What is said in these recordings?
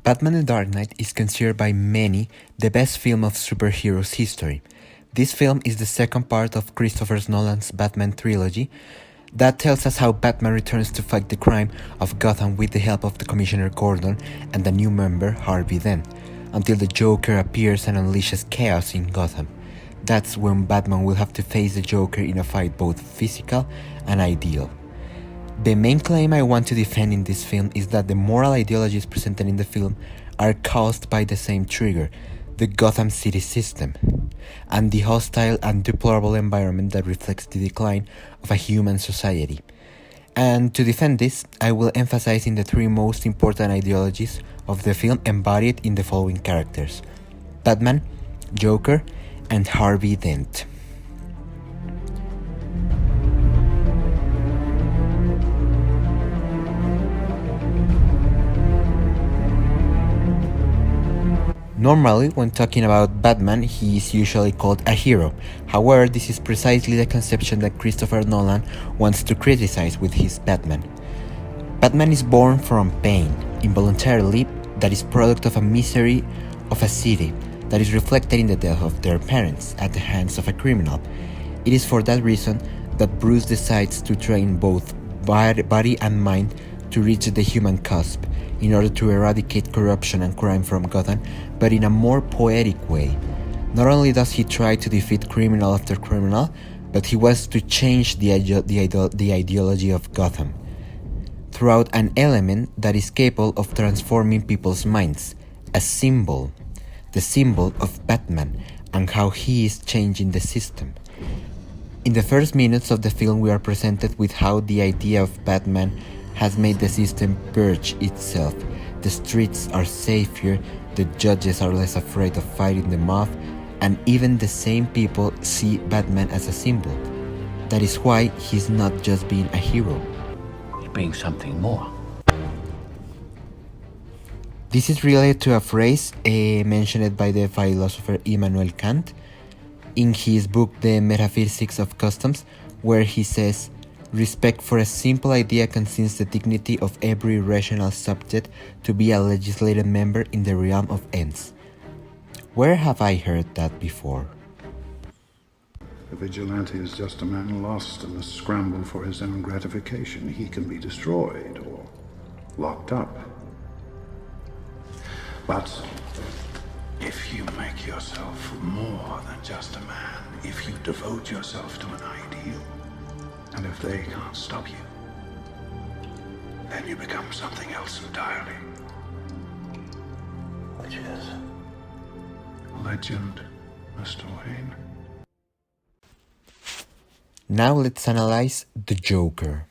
Batman The Dark Knight is considered by many the best film of superheroes history. This film is the second part of Christopher Nolan's Batman trilogy that tells us how Batman returns to fight the crime of Gotham with the help of the Commissioner Gordon and the new member Harvey Dent, until the Joker appears and unleashes chaos in Gotham. That's when Batman will have to face the Joker in a fight both physical and ideal. The main claim I want to defend in this film is that the moral ideologies presented in the film are caused by the same trigger, the Gotham City system, and the hostile and deplorable environment that reflects the decline of a human society. And to defend this, I will emphasize in the three most important ideologies of the film embodied in the following characters: Batman, Joker, and Harvey Dent. Normally, when talking about Batman, he is usually called a hero. However, this is precisely the conception that Christopher Nolan wants to criticize with his Batman. Batman is born from pain, involuntarily, that is product of a misery of a city, that is reflected in the death of their parents at the hands of a criminal. It is for that reason that Bruce decides to train both body and mind to reach the human cusp, in order to eradicate corruption and crime from Gotham, but in a more poetic way. Not only does he try to defeat criminal after criminal, but he wants to change the ideology of Gotham throughout an element that is capable of transforming people's minds, a symbol, the symbol of Batman, and how he is changing the system. In the first minutes of the film, we are presented with how the idea of Batman has made the system purge itself. The streets are safer, the judges are less afraid of fighting the mob, and even the same people see Batman as a symbol. That is why he's not just being a hero. He's being something more. This is related to a phrase mentioned by the philosopher Immanuel Kant in his book The Metaphysics of Customs, where he says, "Respect for a simple idea concedes the dignity of every rational subject to be a legislative member in the realm of ends." Where have I heard that before? A vigilante is just a man lost in the scramble for his own gratification. He can be destroyed or locked up. But if you make yourself more than just a man, if you devote yourself to an ideal, and if they can't stop you, then you become something else entirely. Which is? Legend, Mr. Wayne. Now let's analyze the Joker.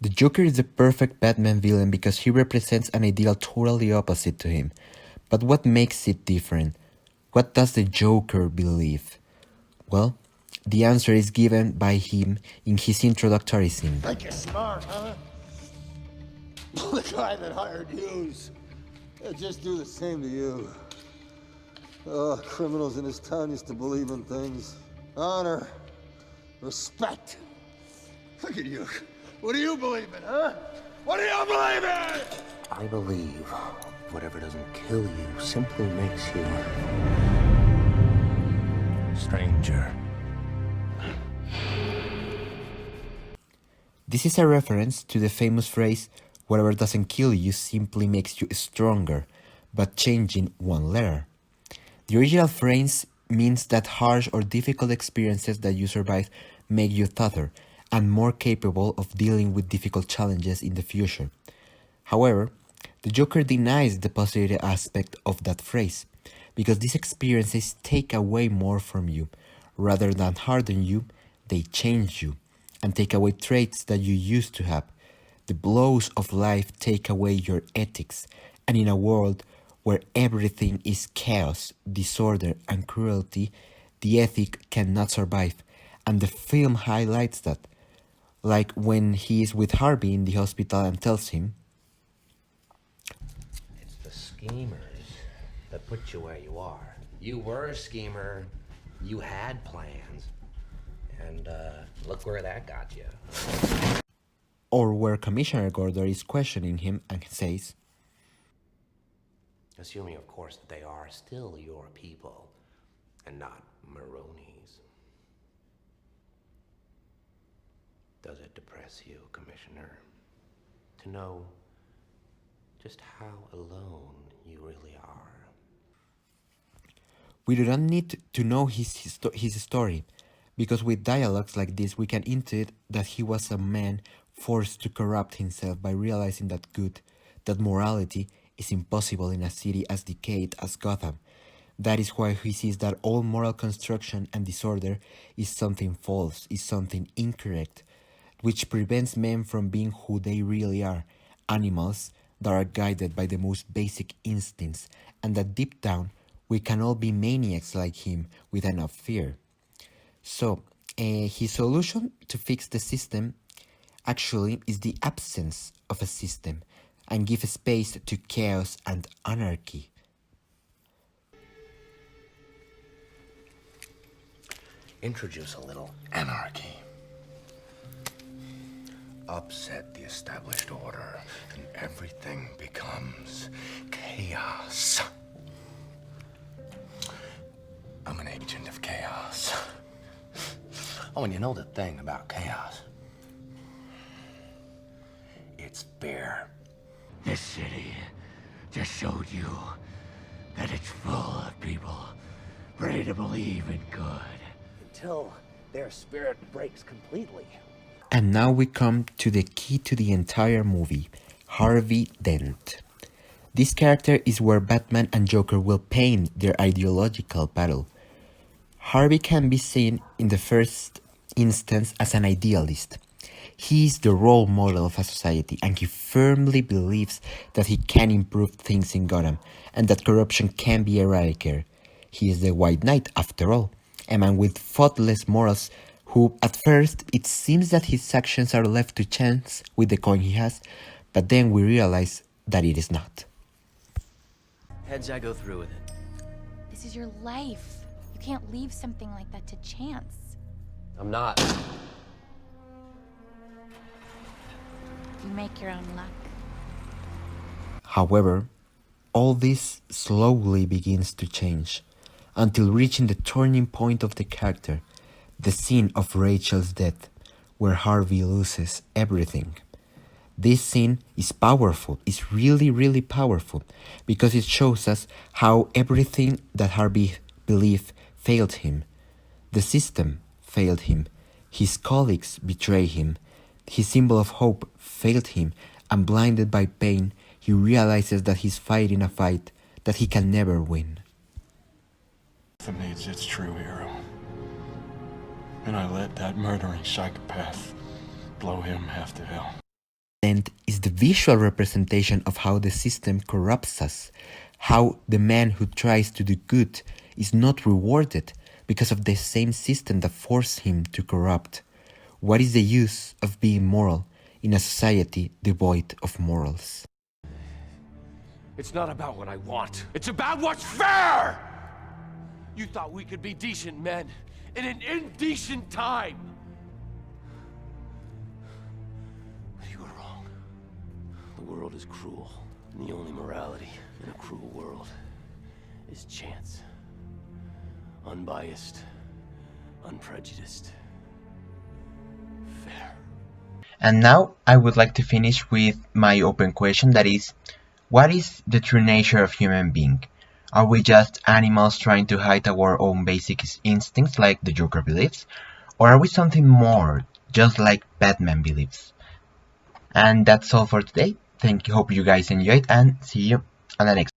The Joker is the perfect Batman villain because he represents an ideal totally opposite to him. But what makes it different? What does the Joker believe? Well, the answer is given by him in his introductory scene. Think you're smart, huh? The guy that hired yous. He'll just do the same to you. Oh, criminals in this town used to believe in things. Honor. Respect. Look at you. What do you believe in, huh? What do you believe in? I believe whatever doesn't kill you simply makes you stranger. This is a reference to the famous phrase, "Whatever doesn't kill you simply makes you stronger," but changing one letter. The original phrase means that harsh or difficult experiences that you survive make you tougher and more capable of dealing with difficult challenges in the future. However, the Joker denies the positive aspect of that phrase, because these experiences take away more from you. Rather than harden you, they change you and take away traits that you used to have. The blows of life take away your ethics, and in a world where everything is chaos, disorder, and cruelty, the ethic cannot survive, and the film highlights that. Like when he is with Harvey in the hospital and tells him, It's the schemers that put you where you are. You were a schemer. You had plans. And look where that got you. or where Commissioner Gordon is questioning him and says, Assuming, of course, that they are still your people and not Maroni's. Does it depress you, Commissioner, to know just how alone you really are? We do not need to know his story, because with dialogues like this we can intuit that he was a man forced to corrupt himself by realizing that morality is impossible in a city as decayed as Gotham. That is why he sees that all moral construction and disorder is something false, is something incorrect, which prevents men from being who they really are, animals that are guided by the most basic instincts, and that deep down we can all be maniacs like him with enough fear. So, his solution to fix the system actually is the absence of a system and give space to chaos and anarchy. Introduce a little anarchy. Upset the established order, and everything becomes chaos. I'm an agent of chaos. Oh, and you know the thing about chaos? It's fear. This city just showed you that it's full of people ready to believe in good. Until their spirit breaks completely. And now we come to the key to the entire movie, Harvey Dent. This character is where Batman and Joker will paint their ideological battle. Harvey can be seen in the first instance as an idealist. He is the role model of a society, and he firmly believes that he can improve things in Gotham and that corruption can be eradicated. He is the White Knight, after all, a man with faultless morals who, at first, it seems that his actions are left to chance with the coin he has, but then we realize that it is not. Heads, I go through with it. This is your life. You can't leave something like that to chance. I'm not. You make your own luck. However, all this slowly begins to change, until reaching the turning point of the character, the scene of Rachel's death, where Harvey loses everything. This scene is powerful, it's really powerful, because it shows us how everything that Harvey believed failed him. The system failed him, his colleagues betrayed him, his symbol of hope failed him, and blinded by pain, he realizes that he's fighting a fight that he can never win. Gotham needs its true hero. And I let that murdering psychopath blow him half to hell. And is the visual representation of how the system corrupts us, how the man who tries to do good is not rewarded because of the same system that forced him to corrupt. What is the use of being moral in a society devoid of morals? It's not about what I want. It's about what's fair! You thought we could be decent men in an indecent time. But you were wrong. The world is cruel, and the only morality in a cruel world is chance. Unbiased, unprejudiced, fair. And now I would like to finish with my open question, that is, what is the true nature of human being? Are we just animals trying to hide our own basic instincts like the Joker believes? Or are we something more, just like Batman believes? And that's all for today. Hope you guys enjoyed, and see you on the next one.